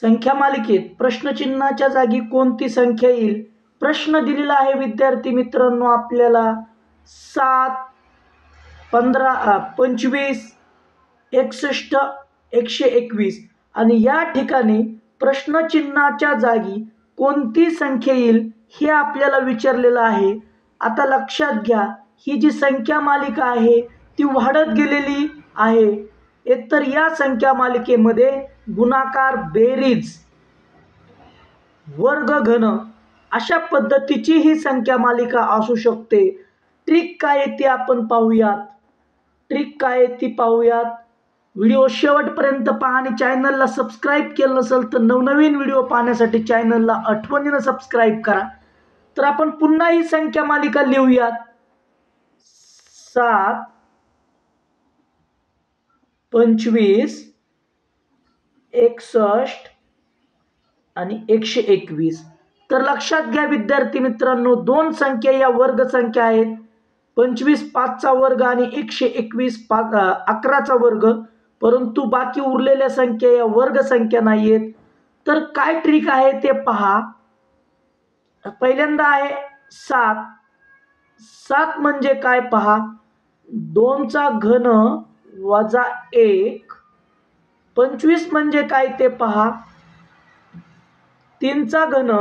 संख्या मालिकेत प्रश्नचिन्हाच्या जागी कोणती संख्या येईल? प्रश्न दिलेला आहे विद्यार्थी मित्रांनो आपल्याला 7, 15, 25, 61, 121 आणि या ठिकाणी प्रश्नचिन्हाच्या जागी कोणती संख्या येईल हे आपल्याला विचारलेलं आहे. आता लक्षात घ्या, ही जी संख्या मालिका आहे ती वाढत गेलेली आहे. एकतर या संख्या मालिकेमध्ये गुणाकार, बेरीज, वर्ग, घन अशा पद्धतीची ही संख्या मालिका असू शकते. ट्रिक काय आहे ती आपण पाहूयात. व्हिडिओ शेवटपर्यंत पहा आणि चॅनलला सबस्क्राईब केलं नसेल तर नवनवीन व्हिडिओ पाहण्यासाठी चॅनलला आठवणीनं सबस्क्राईब करा. तर आपण पुन्हा ही संख्या मालिका लिहूयात. 7, 25, 61 आणि 121. तर लक्षात घ्या विद्यार्थी मित्रांनो, दोन संख्या या वर्ग संख्या आहेत. 25 5चा वर्ग आणि 121 11चा वर्ग. परंतु बाकी उरलेल्या संख्या या वर्ग संख्या नाहीयेत. तर काय ट्रिक आहे ते पहा. पहिल्यांदा आहे 7. 7 म्हणजे काय पहा. 2चा घन वजा 1. 25 म्हणजे काय ते पहा. 3चा घन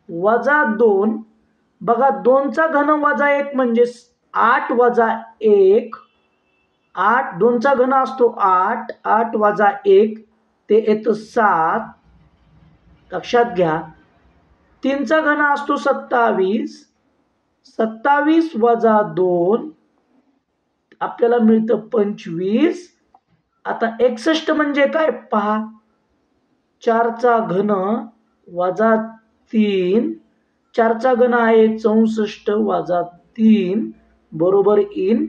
वजा 2. बघा 2चा घन वजा 1 म्हणजे 8 वजा 1. 8 2चा घन असतो 8. 8 वजा 1 ते येतं 7. लक्षात घ्या. 3चा घन असतो 27. 27 वजा 2 आपल्याला मिळतं 25. आता 61 म्हणजे काय पहा. 4चा घन वजा 3. 4चा घन आहे 64 वजा 3 बरोबर येईल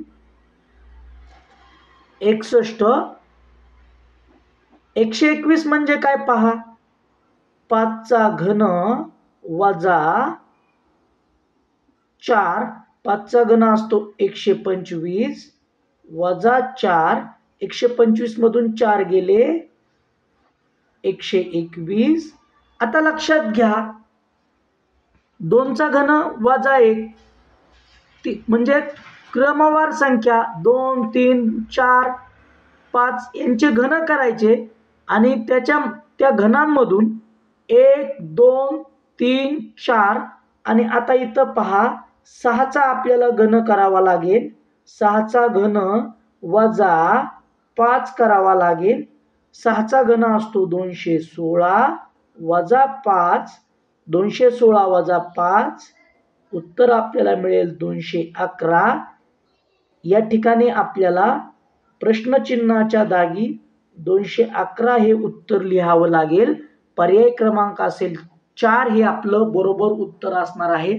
61. 121 म्हणजे काय पहा. 5चा घन वजा 4. 5चा घन असतो 125 वजा 4. 125 मधून 4 गेले 121. आता लक्षात घ्या, 2चा घन वजा 1 म्हणजे क्रमवार संख्या 2, 3, 4, 5 यांचे घन करायचे आणि त्या घनांमधून 1, 2, 3, 4 आणि आता इथं पहा 6चा आपल्याला घन करावा लागेल. 6चा घन वजा 5 करावा लागेल. 6चा घन असतो 216 वजा 5. 216 वजा 5 उत्तर आपल्याला मिळेल 211. या ठिकाणी आपल्याला प्रश्नचिन्हाच्या जागी 211 हे उत्तर लिहावं लागेल. पर्याय क्रमांक असेल 4 हे आपलं बरोबर उत्तर असणार आहे.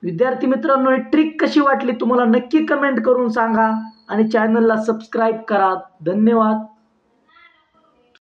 विद्यार्थी मित्रांनो, ही ट्रिक कशी वाटली तुम्हाला नक्की कमेंट करून सांगा आणि चॅनलला सबस्क्राईब करा. धन्यवाद.